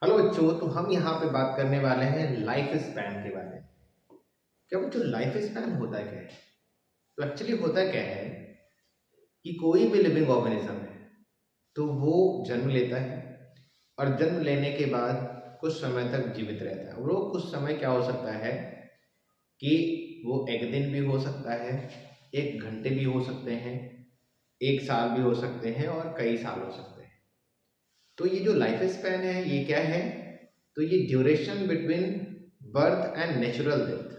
Hello बच्चों, तो हम यहाँ पे बात करने वाले हैं लाइफ स्पैन के बारे में। क्या बच्चों, लाइफ स्पैन होता क्या है? तो एक्चुअली होता क्या है कि कोई भी लिविंग ऑर्गेनिज्म है तो वो जन्म लेता है और जन्म लेने के बाद कुछ समय तक जीवित रहता है। और वो कुछ समय क्या हो सकता है कि वो एक दिन भी हो सकता है, एक घंटे भी हो सकते हैं, एक साल भी हो सकते हैं और कई साल हो सकते हैं। तो ये जो लाइफ स्पैन है ये क्या है? तो ये duration between birth and natural death,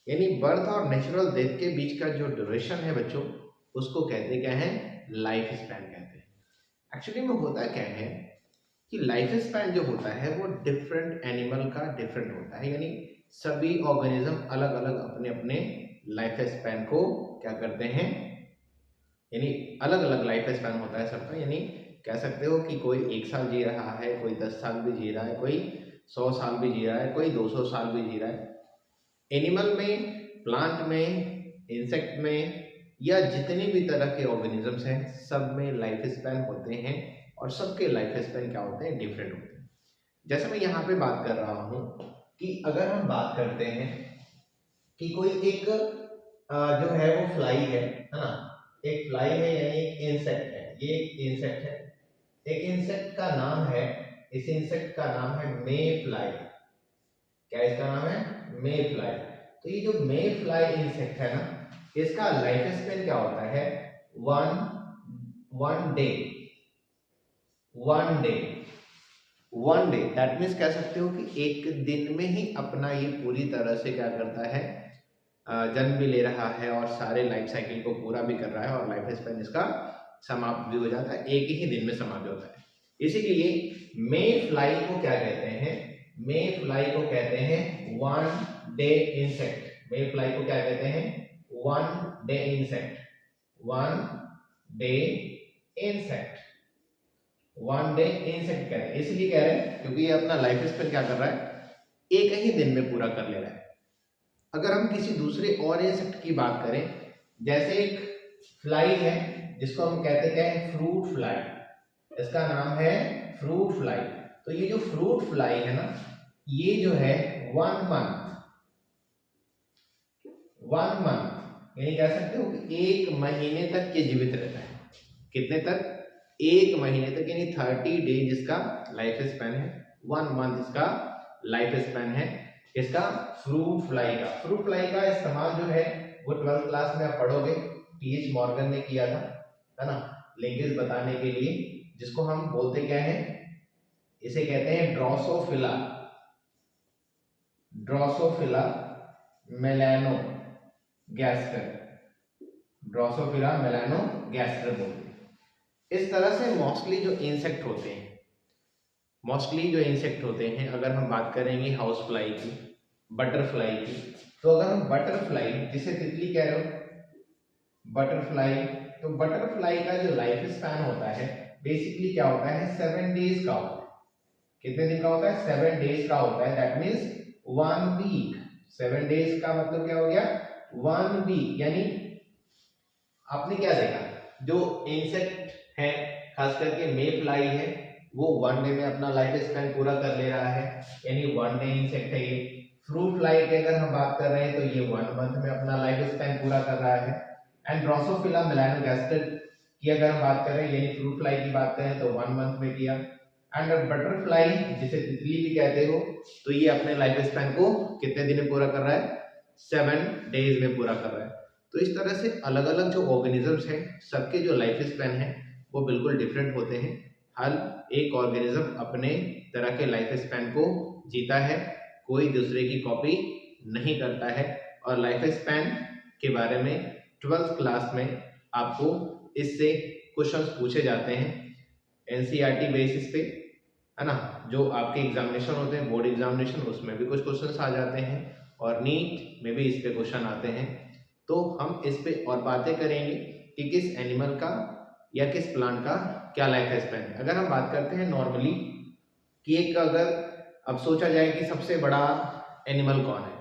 यानी बर्थ और नेचुरल डेथ के बीच का जो ड्यूरेशन है बच्चों, उसको कहते क्या है? लाइफ स्पैन कहते हैं। एक्चुअली में होता क्या है कि लाइफ स्पैन जो होता है वो डिफरेंट एनिमल का डिफरेंट होता है, यानी सभी ऑर्गेनिज्म अलग अलग अपने अपने लाइफ स्पैन को क्या करते हैं, यानी अलग अलग लाइफ स्पैन होता है सबका। यानी कह सकते हो कि कोई 1 साल जी रहा है, कोई 10 साल भी जी रहा है, कोई 100 साल भी जी रहा है, कोई 200 साल भी जी रहा है। एनिमल में, प्लांट में, इंसेक्ट में या जितने भी तरह के ऑर्गेनिजम्स हैं सब में लाइफ स्पैन होते हैं और सबके लाइफ स्पैन क्या होते हैं? डिफरेंट होते हैं। जैसे मैं यहाँ पे बात कर रहा हूँ कि अगर हम बात करते हैं कि कोई एक जो है वो फ्लाई है ना? एक फ्लाई है यानी एक इंसेक्ट है, ये एक इंसेक्ट है। एक इंसेक्ट का नाम है, इस इंसेक्ट का नाम है मे फ्लाई। क्या इसका नाम है? मे फ्लाई। तो ये जो मे फ्लाई इंसेक्ट है ना, इसका लाइफ स्पेन क्या होता है? One one day. One day, one day that means कह सकते हो कि एक दिन में ही अपना ये पूरी तरह से क्या करता है, जन्म भी ले रहा है और सारे लाइफ साइकिल को पूरा भी कर रहा है और लाइफ स्पेन इसका समाप्त भी हो जाता है, एक ही दिन में समाप्त होता है। इसी के लिए मे फ्लाई को क्या कहते हैं? मे फ्लाई को कहते हैं वन डे इंसेक्ट। मे फ्लाई को क्या कहते हैं? One day insect. One day insect, one day insect कहते हैं। इसलिए कह रहे हैं क्योंकि ये अपना लाइफ स्पेन क्या कर रहा है? एक ही दिन में पूरा कर ले रहा है। अगर हम किसी दूसरे और इंसेक्ट की बात करें, जैसे एक फ्लाई है जिसको हम कहते क्या है? Fruit fly. इसका नाम है फ्रूट फ्लाई। तो ये जो फ्रूट फ्लाई है ना, ये जो है वन मंथ यानी कह सकते हो कि एक महीने तक ये जीवित रहता है। कितने तक? एक महीने तक, यानी 30 डेज इसका लाइफ स्पैन है। 1 मंथ इसका लाइफ स्पैन है। इसका फ्रूट फ्लाई का। फ्रूट फ्लाई का इस्तेमाल जो है वो 12th क्लास में आप पढ़ोगे, टी.एच. मॉर्गन ने किया था, है ना? लिंकेज बताने के लिए, जिसको हम बोलते क्या है? इसे कहते हैं Drosophila. Drosophila melano गैस्टर। Drosophila melano गैस्टर बोलते हैं। इस तरह से मोस्टली जो इंसेक्ट होते हैं, अगर हम बात करेंगे हाउस फ्लाई की, बटरफ्लाई की, तो अगर हम बटरफ्लाई, जिसे तितली कह रहे हो, बटरफ्लाई, तो बटरफ्लाई का जो लाइफ स्पैन होता है बेसिकली क्या होता है? 7 डेज का होता है। कितने दिन का होता है? 7 डेज का होता है। That means 1 week. 7 डेज का मतलब क्या हो गया? 1 वीक। यानी आपने क्या देखा, जो इंसेक्ट है, खास करके मे फ्लाई है, वो 1 डे में अपना लाइफ स्पैन पूरा कर ले रहा है, यानी 1 डे इंसेक्ट है ये। फ्रूट फ्लाई की अगर हम बात कर रहे हैं तो ये 1 मंथ में अपना लाइफ स्पैन पूरा कर रहा है। एंड ड्रोसोफिला मेलानोगास्टर की अगर हम बात करें, यानी फ्रूट फ्लाई की बात करें, तो 1 मंथ में किया। एंड बटरफ्लाई, जिसे तितली भी कहते हो, तो ये अपने लाइफ स्पैन को कितने दिन में पूरा कर रहा है? 7 डेज में पूरा कर रहा है। तो इस तरह से अलग अलग जो ऑर्गेनिजम्स हैं सबके जो लाइफ स्पैन है वो बिल्कुल डिफरेंट होते हैं। हर एक ऑर्गेनिज्म अपने तरह के लाइफ स्पैन को जीता है, कोई दूसरे की कॉपी नहीं करता है। और लाइफ स्पैन के बारे में 12th क्लास में आपको इससे क्वेश्चंस पूछे जाते हैं एनसीईआरटी बेसिस पे, है ना? जो आपके एग्जामिनेशन होते हैं, बोर्ड एग्जामिनेशन, उसमें भी कुछ क्वेश्चंस आ जाते हैं और नीट में भी इस पे क्वेश्चन आते हैं। तो हम इस पे और बातें करेंगे कि किस एनिमल का या किस प्लांट का क्या लाइफ स्पैन है। अगर हम बात करते हैं नॉर्मली कि एक, अगर अब सोचा जाए कि सबसे बड़ा एनिमल कौन है,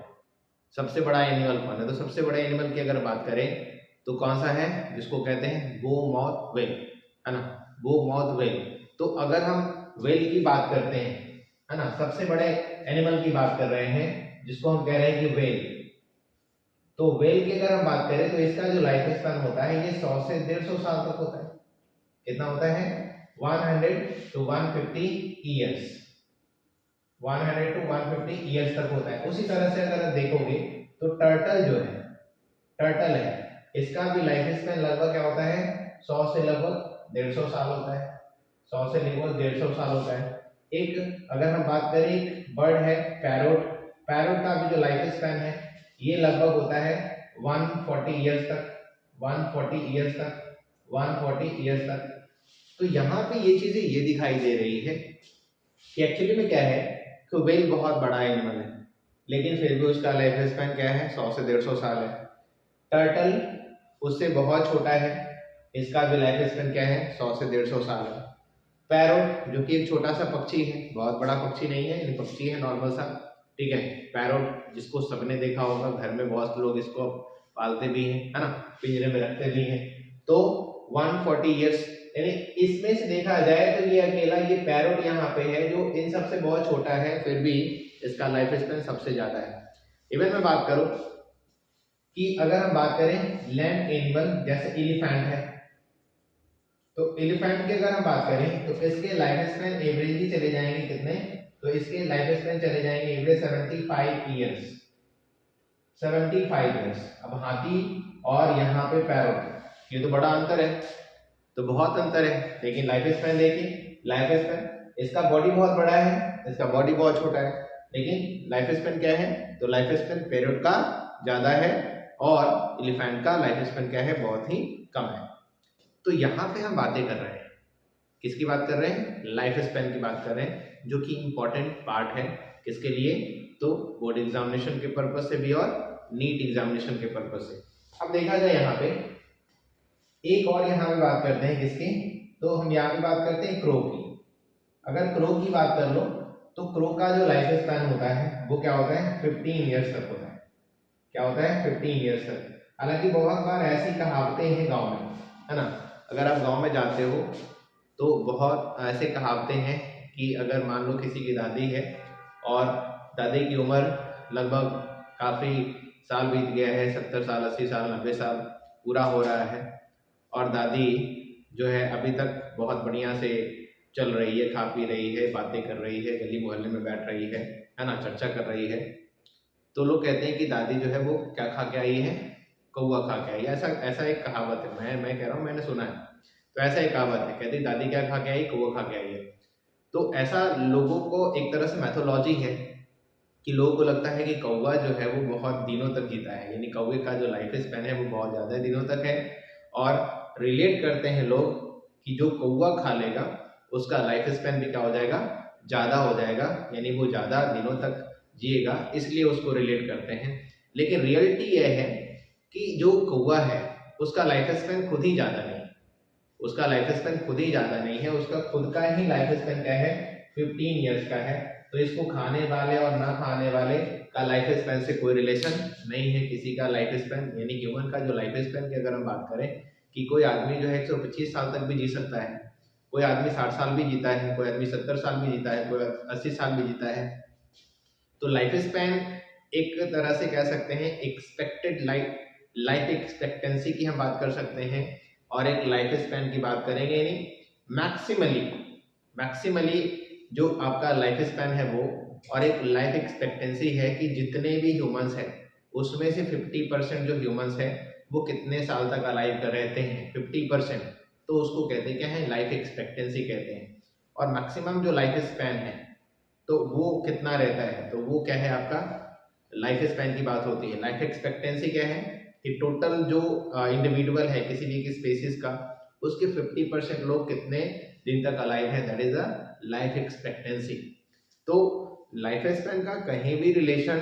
सबसे बड़ा एनिमल कौन है, तो सबसे बड़े एनिमल की अगर बात करें तो कौन सा है? जिसको कहते हैं गो माउथ वेल, है ना? गो माउथ वेल। तो अगर हम वेल की बात करते हैं है ना। सबसे बड़े एनिमल की बात कर रहे हैं जिसको हम कह रहे हैं कि वेल। तो वेल की अगर हम बात करें तो इसका जो लाइफ स्पैन होता है ये 100 से 150 साल तक होता है। कितना होता है? 100 to 150 ईयर्स, 100 to 150 ईयर्स तक होता है। उसी तरह से अगर आप देखोगे तो टर्टल जो है, टर्टल है, इसका भी लाइफ स्पैन लगभग क्या होता है? 100 से लगभग 150 साल होता है। 100 से लगभग 150 साल होता है। एक अगर हम बात करें, एक बर्ड है पैरोट, पैरोट का भी जो लाइफ स्पैन है ये लगभग होता है 140 ईयर्स तक, 140 ईयर्स तक, 140 ईयर्स तक। तो यहाँ पे ये चीजें ये दिखाई दे रही है कि एक्चुअली में क्या है कि वेल बहुत बड़ा एनिमल है लेकिन फिर भी उसका लाइफ स्पैन क्या है? 100 से 150 साल है। टर्टल उससे बहुत छोटा है, इसका भी लाइफ स्पैन क्या है? 100 से 150 साल है। पैरोट जो कि एक छोटा सा पक्षी है, बहुत बड़ा पक्षी नहीं है, पक्षी है नॉर्मल सा, ठीक है। पैरोट जिसको सबने देखा होगा, घर में बहुत लोग इसको पालते भी हैं, है ना, पिंजरे में रखते भी हैं। तो 140 ईयर्स, यानी इसमें से देखा जाए तो ये अकेला ये पैरोट यहाँ पे है जो इन सबसे बहुत छोटा है, फिर भी इसका लाइफ स्पैन सबसे ज्यादा है। इवन मैं बात करूं कि अगर हम बात करें लैंड एनिमल जैसे एलिफेंट है, तो एलिफेंट की अगर हम बात करें तो इसके लाइफ स्पैन एवरेजली चले जाएंगे कितने? तो इसके लाइफ स्पैन चले जाएंगे एवरेज 75 ईयर्स, 75 ईयर्स। अब हाथी और यहाँ पे पैरोट, ये तो बड़ा अंतर है, तो बहुत अंतर है। लेकिन लाइफ स्पैन देखिए, लाइफ स्पैन इसका बॉडी बहुत बड़ा है, इसका बॉडी बहुत छोटा है, लेकिन लाइफ स्पैन क्या है? तो लाइफ स्पैन पैरोट का ज्यादा है और एलिफेंट का लाइफ स्पैन क्या है? बहुत ही कम है। तो यहाँ पे हम बातें कर रहे हैं, किसकी बात कर रहे हैं? लाइफ स्पैन की बात कर रहे हैं, जो कि इंपॉर्टेंट पार्ट है किसके लिए? तो बोर्ड एग्जामिनेशन के पर्पज से भी और नीट एग्जामिनेशन के पर्पज से। अब देखा जाए यहाँ पे एक और यहाँ पे बात करते हैं किसकी? तो हम यहाँ पे बात करते हैं क्रो की। अगर क्रो की बात कर लो तो क्रो का जो लाइफ स्पैन होता है वो क्या होता है? 15 ईयर्स तक होता है। क्या होता है? 15 ईयर्स तक। हालांकि बहुत बार ऐसी कहावतें हैं गांव में, है ना, अगर आप गांव में जाते हो तो बहुत ऐसे कहावतें हैं कि अगर मान लो किसी की दादी है और दादी की उम्र लगभग काफ़ी साल बीत गया है, 70 साल, 80 साल, 90 साल पूरा हो रहा है, और दादी जो है अभी तक बहुत बढ़िया से चल रही है, खा पी रही है, बातें कर रही है, गली मोहल्ले में बैठ रही है ना, चर्चा कर रही है, तो लोग कहते हैं कि दादी जो है वो क्या खा के आई है? कौवा खा के आई। ऐसा ऐसा एक कहावत है, मैं कह रहा हूँ, मैंने सुना है। तो ऐसा एक कहावत है, कहती दादी क्या खा के आई? कौवा खा के आई है। तो ऐसा लोगों को एक तरह से मैथोलॉजी है कि लोगों को लगता है कि कौवा जो है वो बहुत दिनों तक जीता है, यानी कौवे का जो लाइफ स्पैन है वो बहुत ज़्यादा दिनों तक है, और रिलेट करते हैं लोग कि जो कौवा खा लेगा उसका लाइफ स्पैन भी क्या हो जाएगा? ज़्यादा हो जाएगा, यानी वो ज़्यादा दिनों तक जिएगा, इसलिए उसको रिलेट करते हैं। लेकिन रियलिटी यह है कि जो कौवा है उसका लाइफ स्पैन खुद ही ज़्यादा नहीं, उसका लाइफ स्पैन खुद ही ज़्यादा नहीं है, उसका खुद का ही लाइफ स्पैन क्या है? 15 ईयर्स का है। तो इसको खाने वाले और ना खाने वाले का लाइफ स्पैन से कोई रिलेशन नहीं है। किसी का लाइफ स्पैन, यानी ह्यूमन का जो लाइफ स्पैन की अगर हम बात करें कि कोई आदमी जो है 125 साल तक भी जी सकता है, कोई आदमी 60 साल भी जीता है, कोई आदमी 70 साल भी जीता है, कोई 80 साल भी जीता है। तो लाइफ स्पैन एक तरह से कह सकते हैं एक्सपेक्टेड लाइफ एक्सपेक्टेंसी की हम बात कर सकते हैं, और एक लाइफ स्पैन की बात करेंगे, यानी मैक्सिमली जो आपका लाइफ स्पैन है वो, और एक लाइफ एक्सपेक्टेंसी है कि जितने भी ह्यूमंस हैं उसमें से 50% जो ह्यूमंस हैं वो कितने साल तक अलाइव कर रहते हैं? 50%। तो उसको कहते हैं क्या है? लाइफ एक्सपेक्टेंसी कहते हैं। और मैक्सिमम जो लाइफ स्पैन है तो वो कितना रहता है? तो वो क्या है? आपका लाइफ स्पैन की बात होती है। लाइफ एक्सपेक्टेंसी क्या है कि टोटल जो इंडिविजुअल है किसी भी की स्पेसिस का, उसके 50% लोग कितने दिन तक अलाइव है, that is a life expectancy. तो लाइफ स्पैन का कहीं भी रिलेशन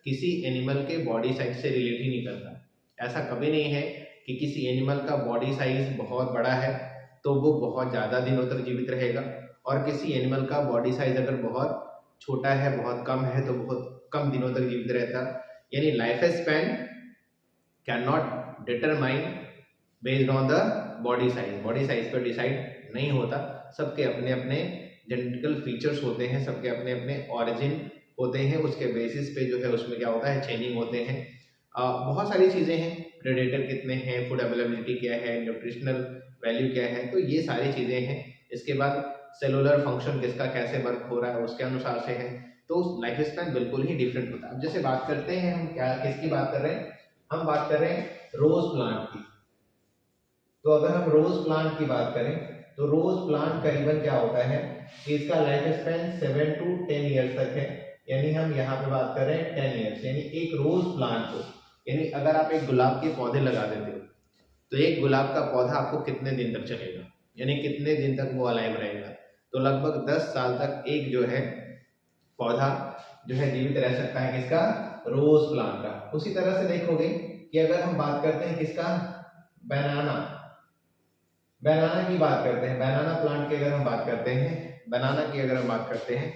किसी एनिमल के बॉडी साइज से रिलेट ही नहीं करता। ऐसा कभी नहीं है कि किसी एनिमल का बॉडी साइज बहुत बड़ा है तो वो बहुत ज़्यादा दिनों तक जीवित रहेगा, और किसी एनिमल का बॉडी साइज अगर बहुत छोटा है, बहुत कम है, तो बहुत कम दिनों तक जीवित रहता। यानी life span can not determine based on the body size पर डिसाइड नहीं होता, सबके अपने अपने जेनेटिकल फीचर्स होते हैं, सबके अपने अपने ऑरिजिन होते हैं, उसके बेसिस पे जो है उसमें क्या होता है, चेंजिंग होते हैं। बहुत सारी चीज़ें हैं, प्रेडेटर कितने हैं, फूड अवेलेबिलिटी क्या है, न्यूट्रिशनल वैल्यू क्या है, तो ये सारी चीज़ें हैं। इसके बाद सेलुलर फंक्शन किसका कैसे वर्क हो रहा है उसके अनुसार से है। तो लाइफ स्पैन बिल्कुल ही डिफरेंट होता है। अब जैसे बात करते हैं हम क्या किसकी बात कर रहे हैं, हम बात कर रहे हैं रोज प्लांट की। तो अगर हम रोज प्लांट की बात करें तो रोज प्लांट करीबन क्या होता है कि इसका लाइफ स्पैन 7 to 10 ईयर्स तक है। यानी हम यहाँ पे बात कर रहे हैं 10 ईयर्स। यानी एक रोज प्लांट को, यानी अगर आप एक गुलाब के पौधे लगा देते हो तो एक गुलाब का पौधा आपको कितने दिन तक चलेगा, यानी कितने दिन तक वो अलाइव रहेगा। तो लगभग 10 साल तक एक जो है पौधा जो है जीवित रह सकता है, किसका, रोज प्लांट का। उसी तरह से देखोगे कि अगर हम बात करते हैं किसका, बनाना, बनाना की बात करते हैं, बनाना प्लांट की अगर हम बात करते हैं, बनाना की अगर हम बात करते हैं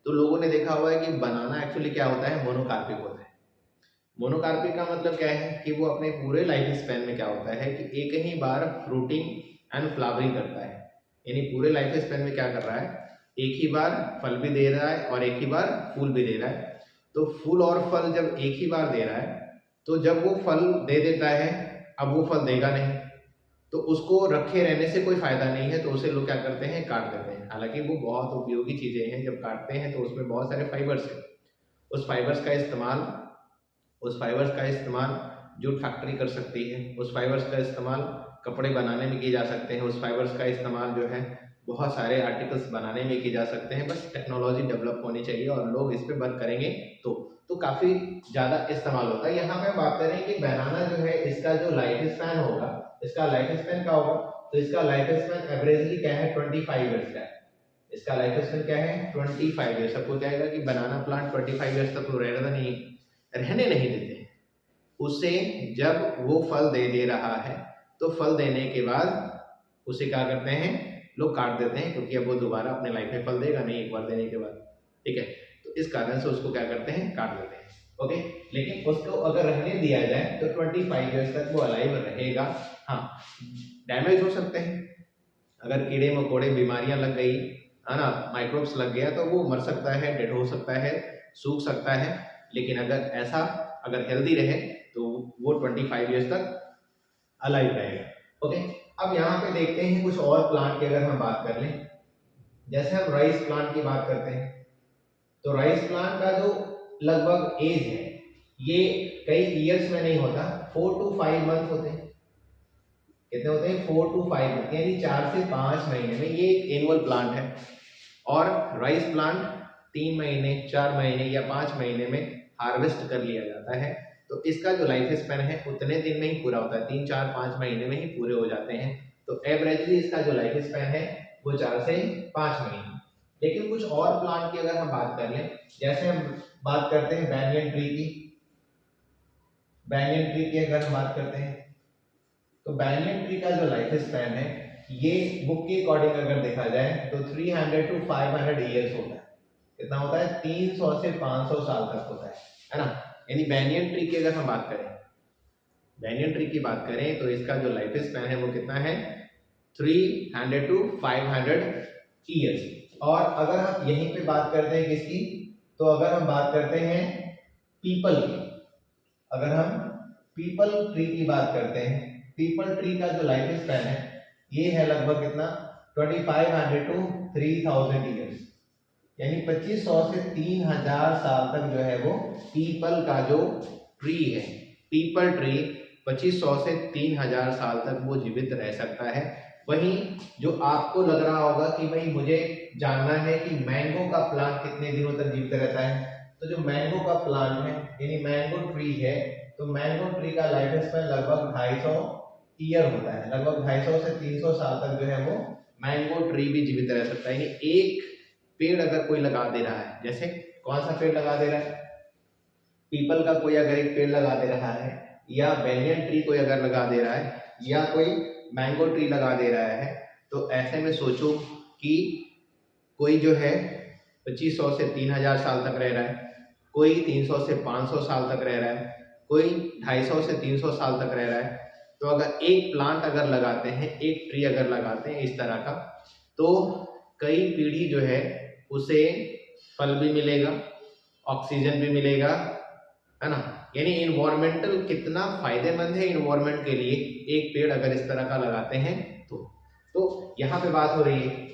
तो लोगों ने देखा हुआ है कि बनाना एक्चुअली क्या होता है, मोनोकार्पिक होता है। मोनोकार्पिक का मतलब क्या है कि वो अपने पूरे लाइफ स्पैन में क्या होता है कि एक ही बार फ्रूटिंग एंड फ्लावरिंग करता है। यानी पूरे लाइफ स्पैन में क्या कर रहा है, एक ही बार फल भी दे रहा है और एक ही बार फूल भी दे रहा है। तो फूल और फल जब एक ही बार दे रहा है तो जब वो फल दे देता है, अब वो फल देगा नहीं तो उसको रखे रहने से कोई फायदा नहीं है, तो उसे लोग क्या करते हैं, काट देते हैं। हालांकि वो बहुत उपयोगी चीजें हैं, जब काटते हैं तो उसमें बहुत सारे फाइबर्स हैं। उस फाइबर्स का इस्तेमाल जूट फैक्ट्री कर सकती है, उस फाइबर्स का इस्तेमाल कपड़े बनाने में किए जा सकते हैं, उस फाइबर्स का इस्तेमाल जो है बहुत सारे आर्टिकल्स बनाने में किए जा सकते हैं। बस टेक्नोलॉजी डेवलप होनी चाहिए और लोग इस पे वर्क करेंगे तो काफ़ी ज़्यादा इस्तेमाल होता है। यहाँ पे बात करें कि बनाना जो है इसका जो लाइफ स्पैन होगा, इसका लाइफ स्पैन क्या होगा, तो इसका लाइफ स्पैन एवरेजली क्या है, 25 ईयर्स का है। इसका लाइफ स्पैन क्या है, 25 ईयर्स। सबको क्या है कि बनाना प्लांट 25 ईयर्स तक तो रहने नहीं देते हैं उसे। जब वो फल दे रहा है तो फल देने के बाद उसे क्या करते हैं, लोग काट देते हैं, क्योंकि अब वो दोबारा अपने लाइफ में फल देगा नहीं एक बार देने के बाद, ठीक है। तो इस कारण से उसको क्या करते हैं, काट देते हैं, ओके। लेकिन उसको अगर रहने दिया जाए तो 25 ईयर्स तक वो अलाइव रहेगा। हाँ, डैमेज हो सकते हैं, अगर कीड़े मकोड़े बीमारियां लग गई है ना, माइक्रोब्स लग गया तो वो मर सकता है, डेड हो सकता है, सूख सकता है। लेकिन अगर हेल्दी रहे तो वो 25 ईयर्स तक अलाइव रहेगा, ओके। अब यहाँ पे देखते हैं कुछ और प्लांट की अगर हम बात कर लें, जैसे हम राइस प्लांट की बात करते हैं तो राइस प्लांट का जो लगभग एज है ये कई ईयर्स में नहीं होता, 4 to 5 मंथ होते हैं। कितने होते हैं, 4 to 5 मंथ, यानी 4 से 5 महीने में। ये एक एनुअल प्लांट है। और राइस प्लांट 3 महीने, 4 महीने या 5 महीने में हार्वेस्ट कर लिया जाता है। तो इसका जो लाइफ स्पैन है उतने दिन में ही पूरा होता है, 3, 4, 5 महीने में ही पूरे हो जाते हैं। तो एवरेजली इसका जो लाइफ स्पैन है वो 4 से 5 महीने। लेकिन कुछ और प्लांट की अगर हम बात कर लें, जैसे हम बात करते हैं बैंगन ट्री की, बैंगन ट्री की अगर हम बात करते हैं तो बैंगन ट्री का जो लाइफ स्पैन है ये बुक के अकॉर्डिंग अगर देखा जाए तो 300 to 500 ईयर्स होता है। कितना होता है, 300 से 500 साल तक होता है ना। यानी बैंगन ट्री की अगर हम बात करें, बैंगन ट्री की बात करें तो इसका जो लाइफ स्पैन है वो कितना है, 300 to 500 ईयर्स। और अगर हम यहीं पे बात करते हैं किसकी, तो अगर हम बात करते हैं पीपल की, अगर हम पीपल ट्री की बात करते हैं, पीपल ट्री का जो लाइफ स्पैन है ये है लगभग कितना, 2500 to 3000 ईयर्स। यानी 2500 से 3000 साल तक जो है वो पीपल का जो ट्री है, पीपल ट्री 2500 से 3000 साल तक वो जीवित रह सकता है। वहीं जो आपको लग रहा होगा कि भाई मुझे जानना है कि मैंगो का प्लांट कितने दिनों तक जीवित रहता है, तो जो मैंगो का प्लांट है यानी मैंगो ट्री है, तो मैंगो ट्री का लाइफ स्पैन लगभग 250 ईयर होता है। लगभग 250 से 300 साल तक जो है वो मैंगो ट्री भी जीवित रह सकता है। यानी एक पेड़ अगर कोई लगा दे रहा है, जैसे कौन सा पेड़ लगा दे रहा है, पीपल का कोई अगर एक पेड़ लगा दे रहा है, या बैंगन ट्री कोई अगर लगा दे रहा है, या कोई मैंगो ट्री लगा दे रहा है, तो ऐसे में सोचो कि कोई जो है 2500 से 3000 साल तक रह रहा है, कोई 300 से 500 साल तक रह रहा है, कोई 250 से 300 साल तक रह रहा है। तो अगर एक प्लांट अगर लगाते हैं, एक ट्री अगर लगाते हैं इस तरह का, तो कई पीढ़ी जो है उसे फल भी मिलेगा, ऑक्सीजन भी मिलेगा, है ना। यानी इन्वायरमेंटल कितना फायदेमंद है इन्वायरमेंट के लिए एक पेड़ अगर इस तरह का लगाते हैं तो यहाँ पे बात हो रही है।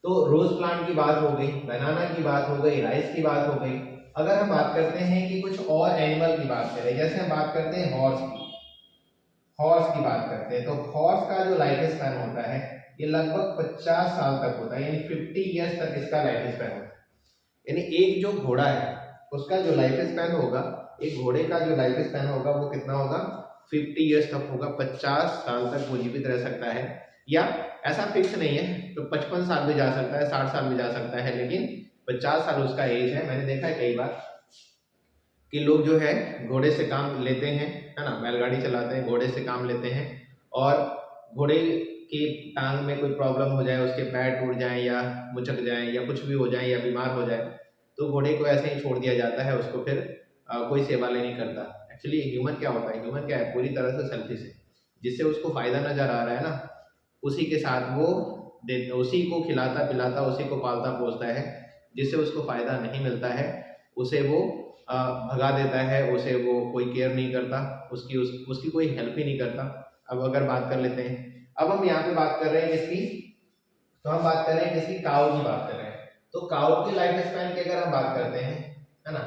तो रोज प्लांट की बात हो गई, बनाना की बात हो गई, राइस की बात हो गई। अगर हम बात करते हैं कि कुछ और एनिमल की बात करें, जैसे हम बात करते हैं हॉर्स की बात करते हैं, तो हॉर्स का जो लाइफ स्पैन होता है ये लगभग 50 साल तक होता है, यानी 50 ईयर्स तक इसका लाइफ स्पैन होता है। यानी एक जो घोड़ा है उसका जो लाइफ स्पैन होगा, एक घोड़े का जो लाइफ स्पैन होगा वो कितना होगा, 50 ईयर्स तक होगा। 50 साल तक वो जीवित रह सकता है, या ऐसा फिक्स नहीं है, तो 55 साल भी जा सकता है, 60 साल भी जा सकता है, लेकिन 50 साल उसका एज है। मैंने देखा है कई बार कि लोग जो है घोड़े से काम लेते हैं, है ना, बैलगाड़ी चलाते हैं, घोड़े से काम लेते हैं, और घोड़े की टांग में कोई प्रॉब्लम हो जाए, उसके पैर टूट जाए या मुचक जाए या कुछ भी हो जाए या बीमार हो जाए, तो घोड़े को ऐसे ही छोड़ दिया जाता है, उसको फिर कोई सेवा नहीं करता। एक्चुअली ह्यूमन क्या होता है, ह्यूमन क्या है, पूरी तरह से सेल्फिश है। जिससे उसको फायदा नजर आ रहा है ना, उसी के साथ वो उसी को खिलाता पिलाता, उसी को पालता पोसता है। जिससे उसको फायदा नहीं मिलता है उसे वो भगा देता है, उसे वो कोई केयर नहीं करता, उसकी कोई हेल्प ही नहीं करता। अब अगर बात कर लेते हैं, अब हम यहाँ पे बात कर रहे हैं किसकी, तो हम बात कर रहे हैं किसकी, काऊ की बात कर रहे हैं। तो काऊ की लाइफ स्पैन की अगर हम बात करते हैं, है ना,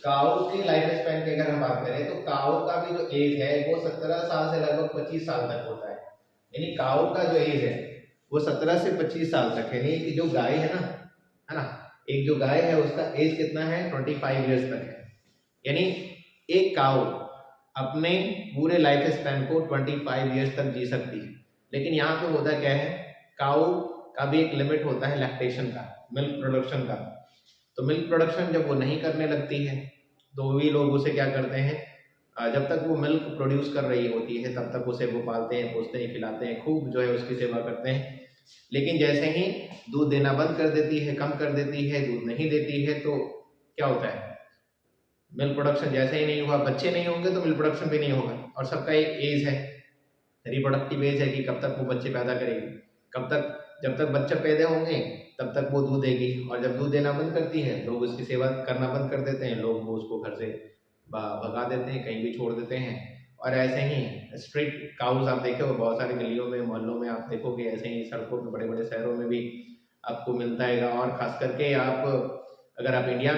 काऊ की लाइफ स्पैन की अगर हम बात करें तो काऊ का भी जो एज है वो 17 साल से लगभग 25 साल तक होता है। यानी काऊ का जो एज है वो 17 से 25 साल तक है। यानी कि जो गाय है ना, एक जो गाय है उसका एज कितना है, 25 ईयर्स तक है। यानी एक काऊ अपने पूरे लाइफ स्पैन को 25 ईयर्स तक जी सकती है। लेकिन यहाँ पे होता क्या है, काऊ का भी एक लिमिट होता है लैक्टेशन का, मिल्क प्रोडक्शन का। तो मिल्क प्रोडक्शन जब वो नहीं करने लगती है तो भी लोग उसे क्या करते हैं, जब तक वो मिल्क प्रोड्यूस कर रही होती है तब तक उसे वो पालते हैं, पोसते हैं, खिलाते हैं, खूब जो है उसकी सेवा करते हैं। लेकिन जैसे ही दूध देना बंद कर देती है, कम कर देती है, दूध नहीं देती है, तो क्या होता है, मिल्क प्रोडक्शन जैसे ही नहीं हुआ, बच्चे नहीं होंगे तो मिल्क प्रोडक्शन भी नहीं होगा। और सबका एक एज है, रिप्रोडक्टिव एज है कि कब तक वो बच्चे पैदा करेगी, कब तक, जब तक बच्चे पैदा होंगे तब तक वो दूध देगी। और जब दूध देना बंद करती है लोग उसकी सेवा करना बंद कर देते हैं, लोग वो उसको घर से भगा देते हैं, कहीं भी छोड़ देते हैं। और ऐसे ही स्ट्रीट काउज आप देखे हो बहुत सारी गलियों में, मोहल्लों में आप देखोगे, ऐसे ही सड़कों पे, बड़े बड़े शहरों में भी आपको मिलता है। और खास करके आप अगर आप इंडिया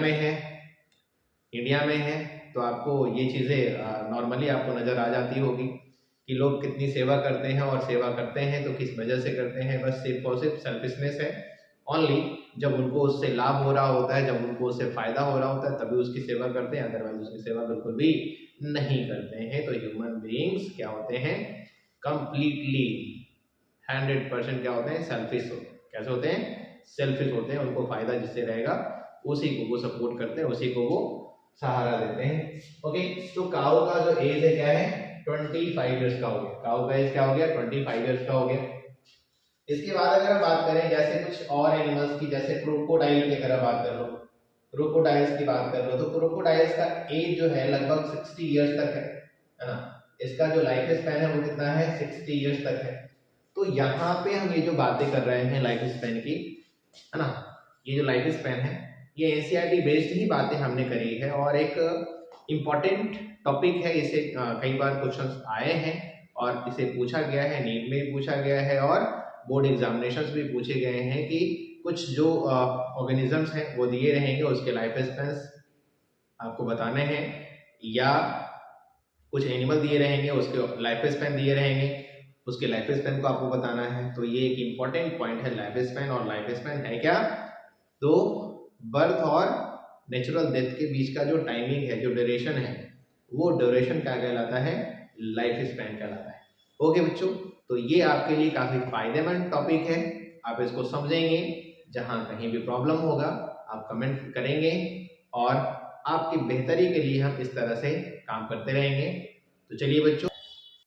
में हैं तो आपको ये चीज़ें नॉर्मली आपको नज़र आ जाती होगी कि लोग कितनी सेवा करते हैं, और सेवा करते हैं तो किस वजह से करते हैं, बस सिर्फ और सिर्फ सेल्फिशनेस है। ओनली जब उनको उससे लाभ हो रहा होता है, जब उनको उससे फायदा हो रहा होता है तभी उसकी सेवा करते हैं, अदरवाइज उसकी सेवा बिल्कुल भी नहीं करते हैं। तो ह्यूमन बीइंग्स क्या होते हैं, कंप्लीटली 100% क्या होते हैं, सेल्फिश होते हैं। कैसे होते हैं, सेल्फिश होते हैं। उनको फायदा जिससे रहेगा उसी को वो सपोर्ट करते हैं, उसी को वो सहारा देते हैं। ओके, तो काऊ का जो एज है क्या है, 25 ईयर्स का हो गया। काऊ का एज क्या हो गया, 25 ईयर्स का हो गया। इसके बाद अगर हम बात करें जैसे कुछ और एनिमल्स की, जैसे क्रोकोडाइल की अगर बात कर लो, क्रोकोडाइल्स की बात कर लो, तो क्रोकोडाइल्स का एज जो है लगभग 60 ईयर्स तक है ना। इसका जो लाइफ स्पैन है वो कितना है, 60 ईयर्स तक है। तो यहाँ पे हम ये जो बातें कर रहे हैं लाइफ स्पैन की, है ना, ये जो लाइफ स्पैन है ये एनसीईआरटी बेस्ड ही बातें हमने करी है, और एक इम्पॉर्टेंट टॉपिक है। इसे कई बार क्वेश्चंस आए हैं और इसे पूछा गया है, नीट में भी पूछा गया है, और बोर्ड एग्जामिनेशंस भी पूछे गए हैं कि कुछ जो ऑर्गेनिजम्स हैं वो दिए रहेंगे, उसके लाइफ स्पैन्स आपको बताने हैं, या कुछ एनिमल दिए रहेंगे उसके लाइफ स्पैन दिए रहेंगे, उसके लाइफ स्पैन को आपको बताना है। तो ये एक इम्पॉर्टेंट पॉइंट है लाइफ स्पैन। और लाइफ स्पैन है क्या, तो बर्थ और नेचुरल डेथ के बीच का जो टाइमिंग है, जो ड्यूरेशन है, वो ड्यूरेशन क्या कहलाता है, लाइफ स्पैन कहलाता है। ओके बच्चों, तो ये आपके लिए काफी फायदेमंद टॉपिक है। आप इसको समझेंगे, जहां कहीं भी प्रॉब्लम होगा आप कमेंट करेंगे, और आपकी बेहतरी के लिए हम इस तरह से काम करते रहेंगे। तो चलिए बच्चों।